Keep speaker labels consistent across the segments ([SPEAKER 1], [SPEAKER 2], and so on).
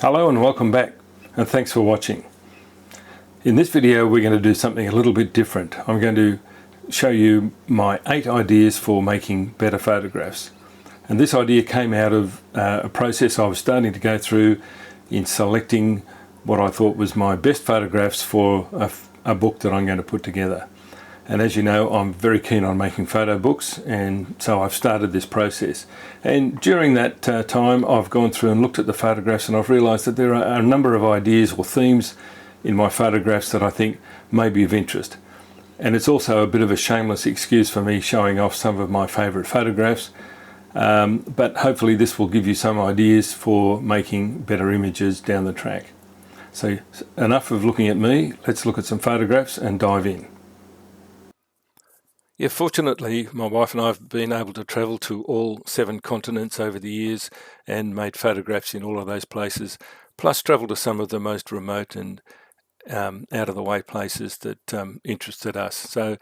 [SPEAKER 1] Hello and welcome back, and thanks for watching. In this video we're going to do something a little bit different. I'm going to show you my 8 ideas for making better photographs. And this idea came out of a process I was starting to go through in selecting what I thought was my best photographs for a book that I'm going to put together. And as you know, I'm very keen on making photo books, and so I've started this process. And during that time, I've gone through and looked at the photographs, and I've realised that there are a number of ideas or themes in my photographs that I think may be of interest. And it's also a bit of a shameless excuse for me showing off some of my favourite photographs, but hopefully this will give you some ideas for making better images down the track. So enough of looking at me, let's look at some photographs and dive in. Yeah, fortunately, my wife and I have been able to travel to all 7 continents over the years and made photographs in all of those places, plus travel to some of the most remote and out-of-the-way places that interested us. So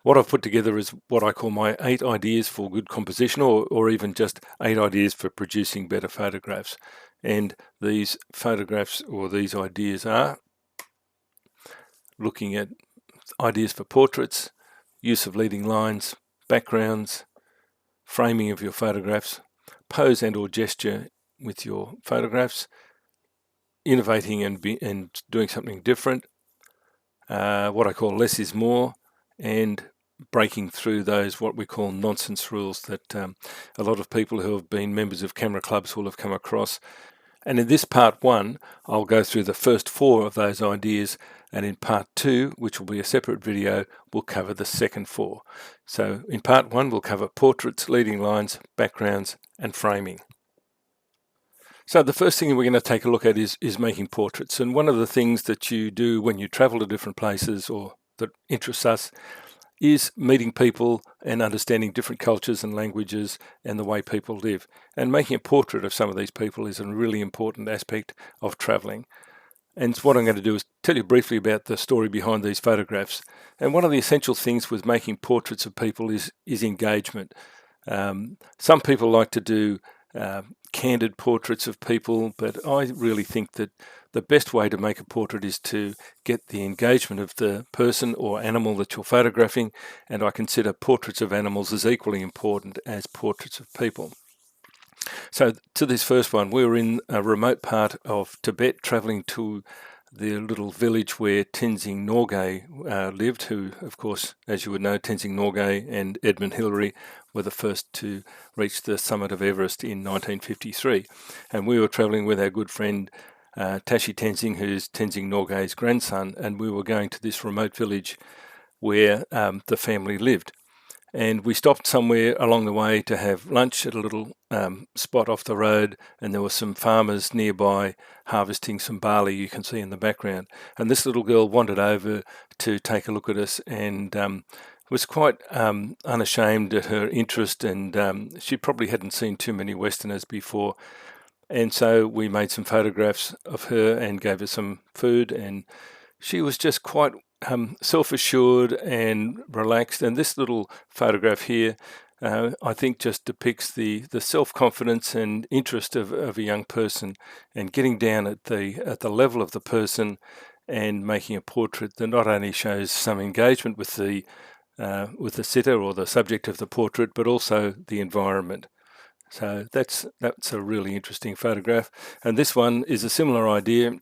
[SPEAKER 1] what I've put together is what I call my 8 ideas for good composition, or even just 8 ideas for producing better photographs. And these photographs or these ideas are looking at ideas for portraits, use of leading lines, backgrounds, framing of your photographs, pose and or gesture with your photographs, innovating and doing something different, what I call less is more, and breaking through those what we call nonsense rules that a lot of people who have been members of camera clubs will have come across. And in this part 1, I'll go through the first 4 of those ideas, and in part 2, which will be a separate video, we'll cover the second 4. So in part 1, we'll cover portraits, leading lines, backgrounds, and framing. So the first thing we're going to take a look at is making portraits. And one of the things that you do when you travel to different places, or that interests us, is meeting people and understanding different cultures and languages and the way people live. And making a portrait of some of these people is a really important aspect of traveling. And what I'm going to do is tell you briefly about the story behind these photographs. And one of the essential things with making portraits of people is engagement. Some people like to do candid portraits of people, but I really think that the best way to make a portrait is to get the engagement of the person or animal that you're photographing, and I consider portraits of animals as equally important as portraits of people. So to this first one, we were in a remote part of Tibet, travelling to the little village where Tenzing Norgay lived, who, of course, as you would know, Tenzing Norgay and Edmund Hillary were the first to reach the summit of Everest in 1953. And we were travelling with our good friend Tashi Tenzing, who's Tenzing Norgay's grandson, and we were going to this remote village where the family lived. And we stopped somewhere along the way to have lunch at a little spot off the road, and there were some farmers nearby harvesting some barley you can see in the background. And this little girl wandered over to take a look at us, and was quite unashamed at her interest, and she probably hadn't seen too many Westerners before. And so we made some photographs of her and gave her some food, and she was just quite self-assured and relaxed. And this little photograph here, I think, just depicts the self-confidence and interest of a young person, and getting down at the level of the person and making a portrait that not only shows some engagement with the sitter or the subject of the portrait, but also the environment. So that's a really interesting photograph. And this one is a similar idea.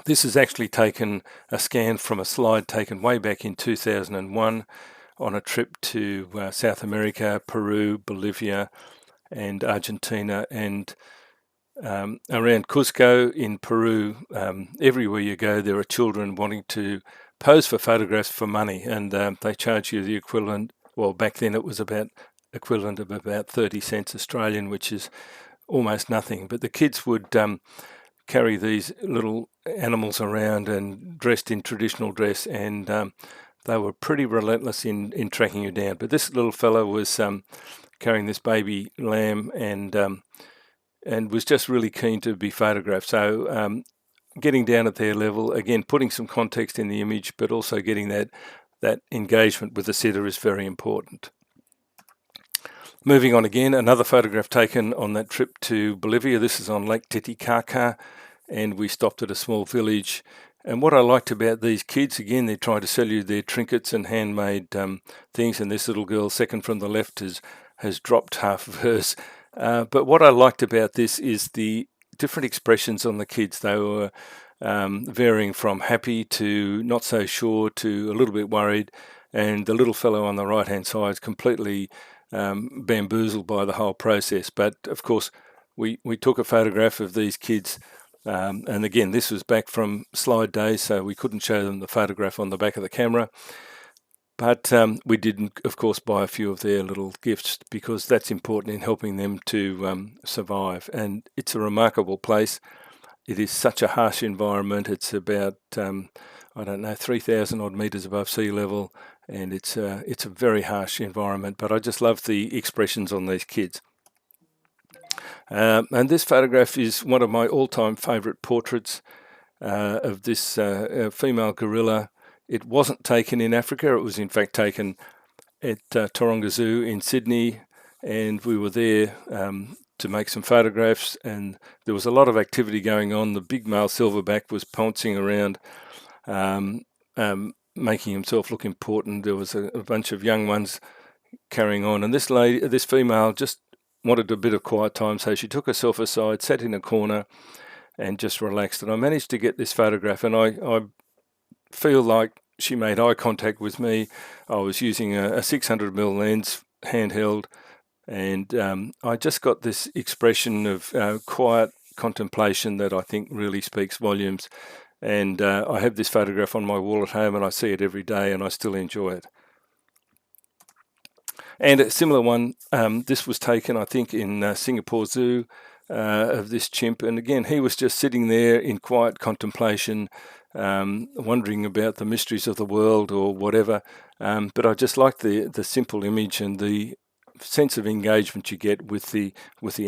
[SPEAKER 1] This is actually taken a scan from a slide taken way back in 2001 on a trip to South America, Peru, Bolivia, and Argentina. And around Cusco in Peru, everywhere you go, there are children wanting to pose for photographs for money, and they charge you the equivalent, well, back then it was about equivalent of about 30 cents Australian, which is almost nothing. But the kids would carry these little animals around and dressed in traditional dress, and they were pretty relentless in tracking you down. But this little fellow was carrying this baby lamb, and was just really keen to be photographed. So getting down at their level, again, putting some context in the image, but also getting that engagement with the sitter is very important. Moving on again, another photograph taken on that trip to Bolivia. This is on Lake Titicaca, and we stopped at a small village. And what I liked about these kids, again, they're trying to sell you their trinkets and handmade things, and this little girl, second from the left, has dropped half of hers. But what I liked about this is the different expressions on the kids. They were varying from happy to not so sure to a little bit worried, and the little fellow on the right-hand side is completely bamboozled by the whole process. But of course, we took a photograph of these kids, and again, this was back from slide days, so we couldn't show them the photograph on the back of the camera. But we did, of course, buy a few of their little gifts, because that's important in helping them to survive. And it's a remarkable place. It is such a harsh environment. It's about, 3,000 odd metres above sea level, and it's a very harsh environment. But I just love the expressions on these kids. And this photograph is one of my all-time favourite portraits of this female gorilla. It wasn't taken in Africa. It was in fact taken at Taronga Zoo in Sydney, and we were there to make some photographs, and there was a lot of activity going on. The big male silverback was pouncing around, making himself look important. There was a bunch of young ones carrying on, and this female just wanted a bit of quiet time, so she took herself aside, sat in a corner, and just relaxed. And I managed to get this photograph, and I feel like she made eye contact with me. I was using a 600mm lens, handheld, and I just got this expression of quiet contemplation that I think really speaks volumes. And I have this photograph on my wall at home, and I see it every day, and I still enjoy it. And a similar one, this was taken, I think, in Singapore Zoo, of this chimp. And again, he was just sitting there in quiet contemplation, wondering about the mysteries of the world or whatever. But I just like the simple image and the sense of engagement you get with the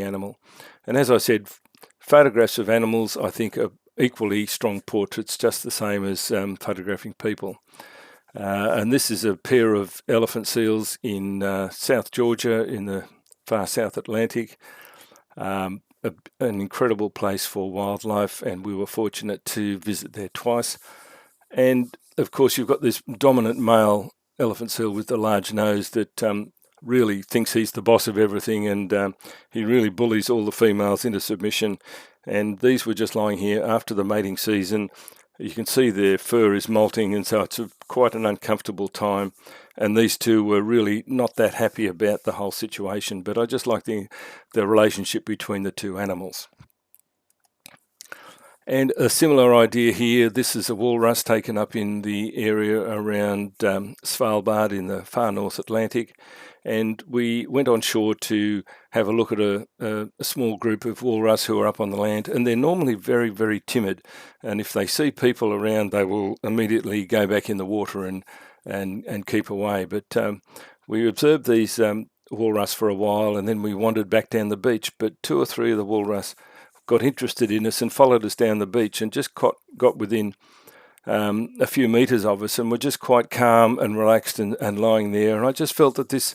[SPEAKER 1] animal. And as I said, photographs of animals, I think, are equally strong portraits, just the same as photographing people. And this is a pair of elephant seals in South Georgia, in the far South Atlantic. An incredible place for wildlife, and we were fortunate to visit there twice. And of course, you've got this dominant male elephant seal with the large nose that really thinks he's the boss of everything, and he really bullies all the females into submission. And these were just lying here after the mating season. You can see their fur is molting, and so it's quite an uncomfortable time. And these two were really not that happy about the whole situation, but I just like the relationship between the two animals. And a similar idea here, this is a walrus taken up in the area around Svalbard in the far North Atlantic. And we went on shore to have a look at a small group of walrus who are up on the land, and they're normally very, very timid. And if they see people around, they will immediately go back in the water and keep away. But we observed these walrus for a while, and then we wandered back down the beach. But 2 or 3 of the walrus got interested in us and followed us down the beach, and just got within a few metres of us, and were just quite calm and relaxed and lying there. And I just felt that this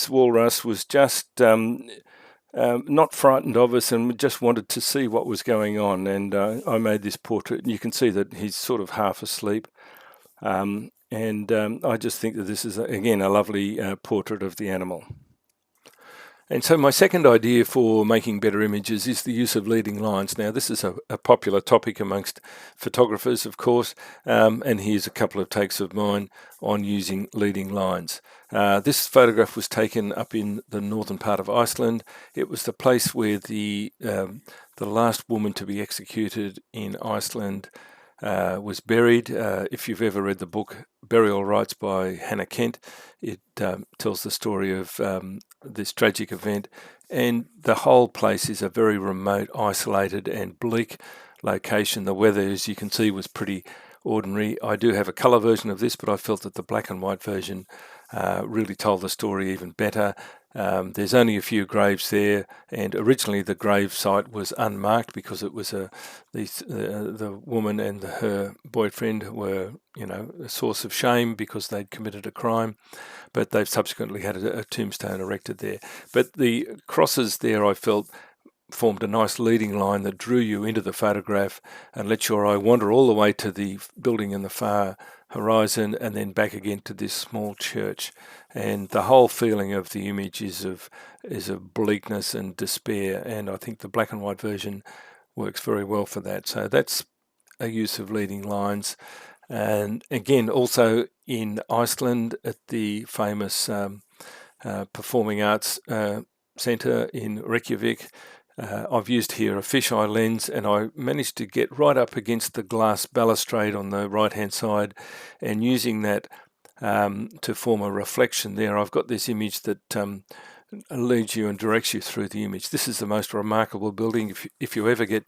[SPEAKER 1] walrus was just not frightened of us, and just wanted to see what was going on. And I made this portrait, and you can see that he's sort of half asleep. And I just think that this is, again, a lovely portrait of the animal. And so my second idea for making better images is the use of leading lines. Now, this is a popular topic amongst photographers, of course, and here's a couple of takes of mine on using leading lines. This photograph was taken up in the northern part of Iceland. It was the place where the last woman to be executed in Iceland was buried. If you've ever read the book Burial Rites by Hannah Kent, it tells the story of this tragic event, and the whole place is a very remote, isolated and bleak location. The weather, as you can see, was pretty ordinary. I do have a colour version of this, but I felt that the black and white version really told the story even better. There's only a few graves there, and originally the grave site was unmarked because it was the woman and her boyfriend were, a source of shame because they'd committed a crime, but they've subsequently had a tombstone erected there. But the crosses there, I felt, formed a nice leading line that drew you into the photograph and let your eye wander all the way to the building in the far horizon and then back again to this small church. And the whole feeling of the image is of bleakness and despair, and I think the black and white version works very well for that. So that's a use of leading lines. And again, also in Iceland at the famous Performing Arts Centre in Reykjavik, I've used here a fisheye lens, and I managed to get right up against the glass balustrade on the right hand side, and using that to form a reflection there, I've got this image that leads you and directs you through the image. This is the most remarkable building. If you ever get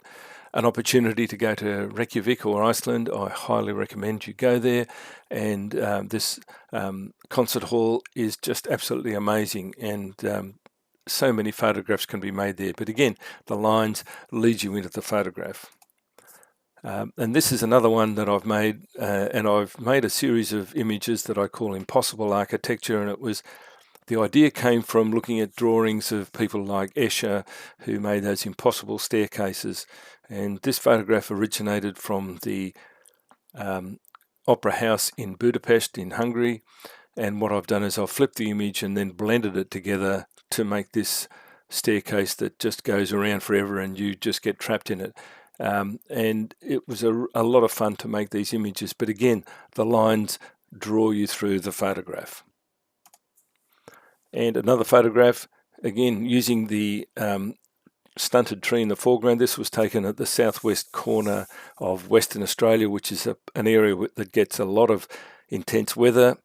[SPEAKER 1] an opportunity to go to Reykjavik or Iceland, I highly recommend you go there. And this concert hall is just absolutely amazing, and so many photographs can be made there. But again, the lines lead you into the photograph. And this is another one that I've made, and I've made a series of images that I call impossible architecture, and the idea came from looking at drawings of people like Escher, who made those impossible staircases. And this photograph originated from the Opera House in Budapest in Hungary. And what I've done is I've flipped the image and then blended it together to make this staircase that just goes around forever and you just get trapped in it. And it was a lot of fun to make these images. But again, the lines draw you through the photograph. And another photograph, again, using the stunted tree in the foreground. This was taken at the southwest corner of Western Australia, which is an area that gets a lot of intense weather.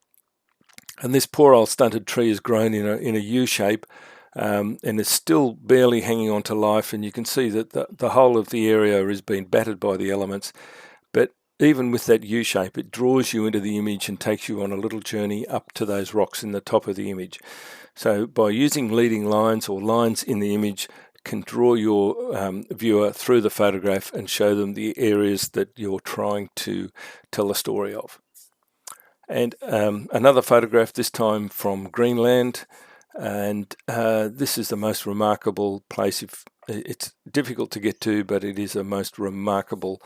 [SPEAKER 1] And this poor old stunted tree has grown in a U shape, and is still barely hanging on to life. And you can see that the whole of the area has been battered by the elements. But even with that U shape, it draws you into the image and takes you on a little journey up to those rocks in the top of the image. So by using leading lines or lines in the image, can draw your viewer through the photograph and show them the areas that you're trying to tell a story of. And another photograph, this time from Greenland, and this is the most remarkable place. It's difficult to get to, but it is a most remarkable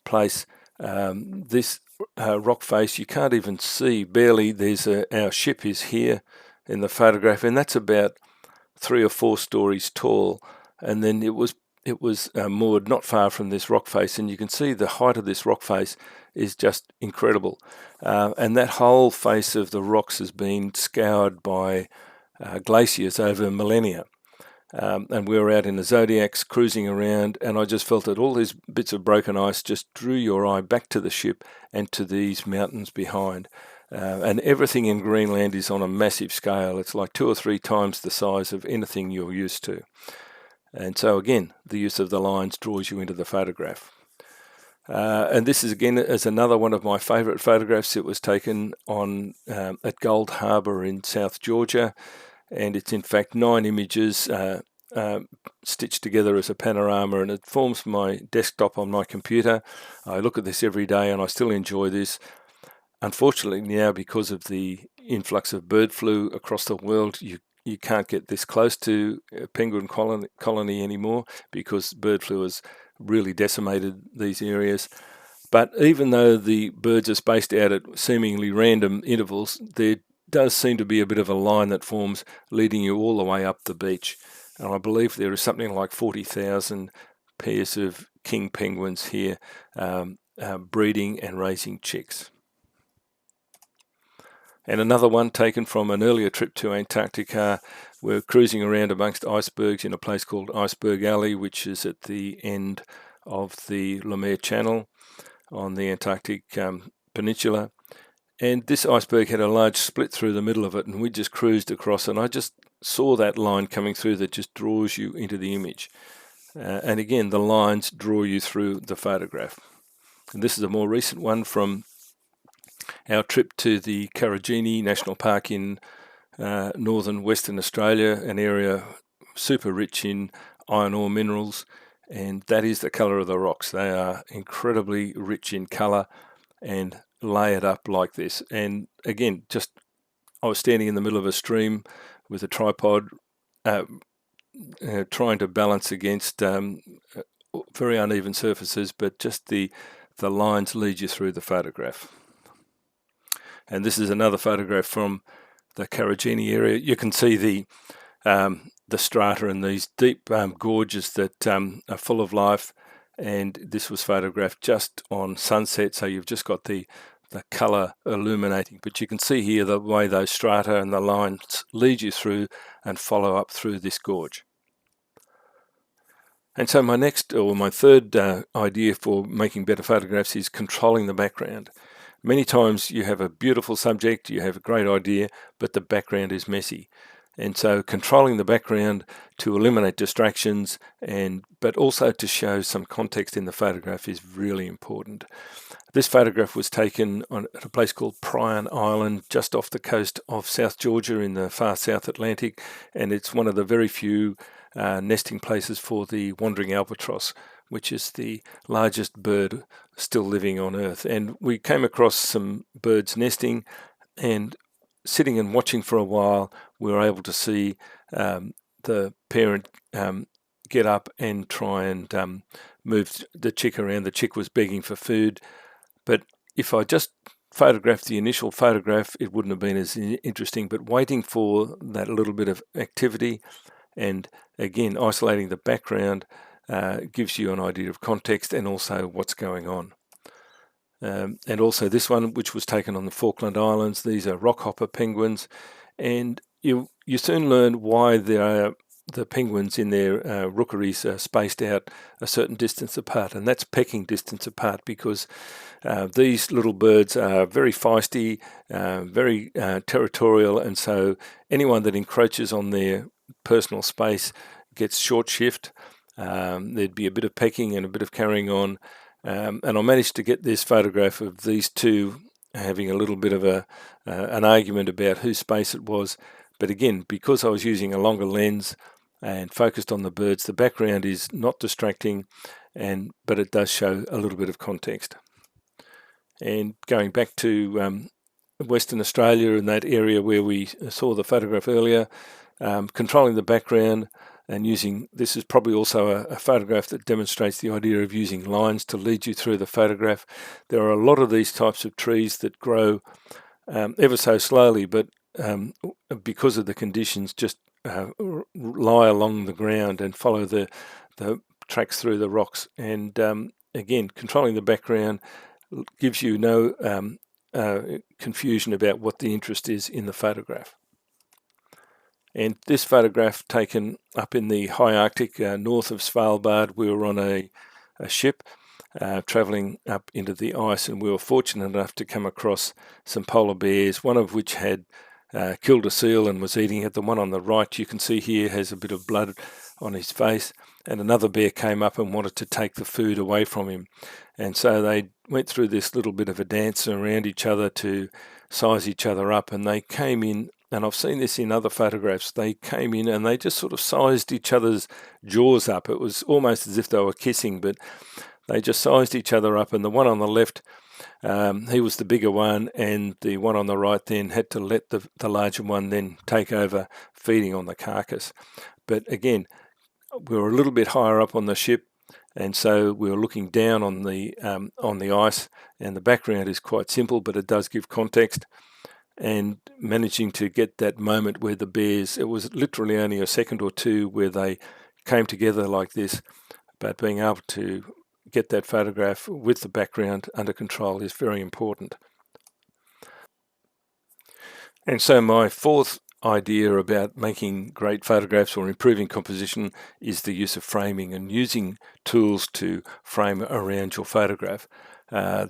[SPEAKER 1] place. This rock face, you can't even see, barely. Our ship is here in the photograph, and that's about 3 or 4 stories tall. And then it was moored not far from this rock face, and you can see the height of this rock face is just incredible. And that whole face of the rocks has been scoured by glaciers over millennia. And we were out in the Zodiacs cruising around, and I just felt that all these bits of broken ice just drew your eye back to the ship and to these mountains behind. And everything in Greenland is on a massive scale. It's like 2 or 3 times the size of anything you're used to. And so again, the use of the lines draws you into the photograph. And this is again as another one of my favourite photographs. It was taken at Gold Harbour in South Georgia, and it's in fact 9 images stitched together as a panorama, and it forms my desktop on my computer. I look at this every day and I still enjoy this. Unfortunately now, because of the influx of bird flu across the world, you can't get this close to a penguin colony anymore, because bird flu has really decimated these areas. But even though the birds are spaced out at seemingly random intervals, there does seem to be a bit of a line that forms, leading you all the way up the beach. And I believe there is something like 40,000 pairs of king penguins here breeding and raising chicks. And another one taken from an earlier trip to Antarctica. We're cruising around amongst icebergs in a place called Iceberg Alley, which is at the end of the Lemaire Channel on the Antarctic Peninsula. And this iceberg had a large split through the middle of it, and we just cruised across, and I just saw that line coming through that just draws you into the image. And again, the lines draw you through the photograph. And this is a more recent one from our trip to the Karijini National Park in northern Western Australia, an area super rich in iron ore minerals, and that is the colour of the rocks. They are incredibly rich in colour and layered up like this. And again, I was standing in the middle of a stream with a tripod, trying to balance against very uneven surfaces, but just the lines lead you through the photograph. And this is another photograph from the Carragini area. You can see the strata in these deep gorges that are full of life, and this was photographed just on sunset, so you've just got the colour illuminating, but you can see here the way those strata and the lines lead you through and follow up through this gorge. And so my third idea for making better photographs is controlling the background. Many times you have a beautiful subject, you have a great idea, but the background is messy. And so controlling the background to eliminate distractions, but also to show some context in the photograph is really important. This photograph was taken at a place called Pryan Island, just off the coast of South Georgia in the far South Atlantic, and it's one of the very few nesting places for the wandering albatross, which is the largest bird still living on Earth. And we came across some birds nesting, and sitting and watching for a while, we were able to see the parent get up and try and move the chick around. The chick was begging for food, but if I just photographed the initial photograph, it wouldn't have been as interesting. But waiting for that little bit of activity, and again isolating the background, gives you an idea of context and also what's going on. And also this one, which was taken on the Falkland Islands, these are rockhopper penguins, and you soon learn why the penguins in their rookeries are spaced out a certain distance apart, and that's pecking distance apart, because these little birds are very feisty, very territorial, and so anyone that encroaches on their personal space gets short shift. There'd be a bit of pecking and a bit of carrying on. And I managed to get this photograph of these two having a little bit of an argument about whose space it was. But again, because I was using a longer lens and focused on the birds, the background is not distracting, but it does show a little bit of context. And going back to Western Australia, in that area where we saw the photograph earlier, controlling the background and this is probably also a photograph that demonstrates the idea of using lines to lead you through the photograph. There are a lot of these types of trees that grow ever so slowly, but because of the conditions, just lie along the ground and follow the tracks through the rocks. And again, controlling the background gives you no confusion about what the interest is in the photograph. And this photograph taken up in the high Arctic, north of Svalbard. We were on a ship travelling up into the ice, and we were fortunate enough to come across some polar bears, one of which had killed a seal and was eating it. The one on the right, you can see here, has a bit of blood on his face, and another bear came up and wanted to take the food away from him. And so they went through this little bit of a dance around each other to size each other up, and they came in. And I've seen this in other photographs. They came in and they just sort of sized each other's jaws up. It was almost as if they were kissing, but they just sized each other up. And the one on the left, he was the bigger one, and the one on the right then had to let the larger one then take over feeding on the carcass. But again, we were a little bit higher up on the ship, and so we were looking down on the ice, and the background is quite simple, but it does give context. And managing to get that moment where the bears, it was literally only a second or two where they came together like this, but being able to get that photograph with the background under control is very important. And so my fourth idea about making great photographs or improving composition is the use of framing and using tools to frame around your photograph.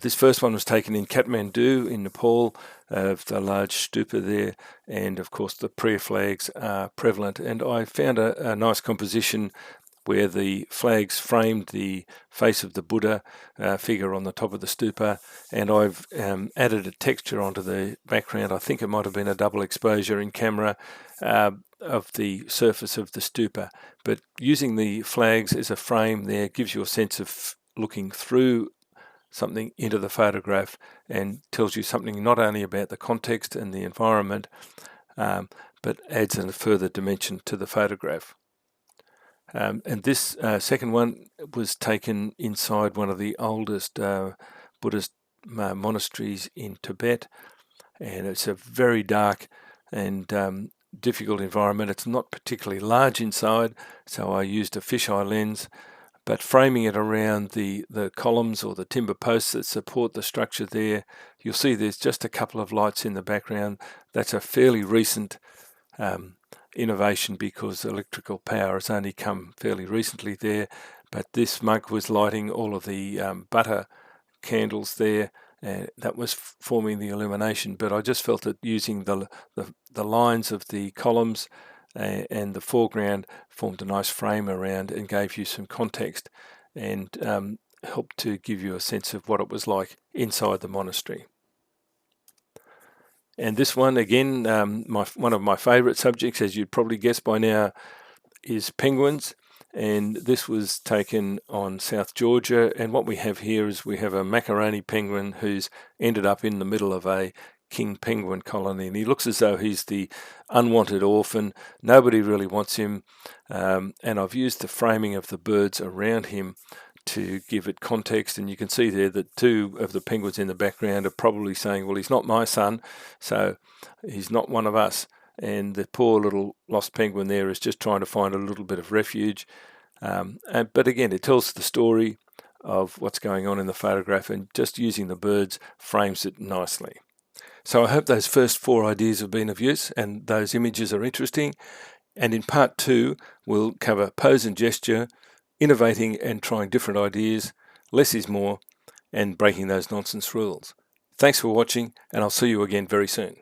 [SPEAKER 1] This first one was taken in Kathmandu in Nepal, of the large stupa there, and of course the prayer flags are prevalent. And I found a nice composition where the flags framed the face of the Buddha figure on the top of the stupa, and I've added a texture onto the background. I think it might have been a double exposure in camera of the surface of the stupa, but using the flags as a frame there gives you a sense of looking through something into the photograph and tells you something not only about the context and the environment, but adds a further dimension to the photograph. And this second one was taken inside one of the oldest Buddhist monasteries in Tibet, and it's a very dark and difficult environment. It's not particularly large inside, so I used a fisheye lens, but framing it around the columns or the timber posts that support the structure there, you'll see there's just a couple of lights in the background. That's a fairly recent innovation, because electrical power has only come fairly recently there, but this monk was lighting all of the butter candles there, and that was forming the illumination. But I just felt that using the lines of the columns and the foreground formed a nice frame around and gave you some context, and helped to give you a sense of what it was like inside the monastery. And this one, again, one of my favourite subjects, as you'd probably guess by now, is penguins. And this was taken on South Georgia. And what we have here is we have a macaroni penguin who's ended up in the middle of a king penguin colony. And he looks as though he's the unwanted orphan. Nobody really wants him. And I've used the framing of the birds around him to give it context, and you can see there that two of the penguins in the background are probably saying, well, he's not my son, so he's not one of us. And the poor little lost penguin there is just trying to find a little bit of refuge. But again, it tells the story of what's going on in the photograph, and just using the birds frames it nicely. So I hope those first 4 ideas have been of use and those images are interesting. And in part 2, we'll cover pose and gesture, innovating and trying different ideas, less is more, and breaking those nonsense rules. Thanks for watching, and I'll see you again very soon.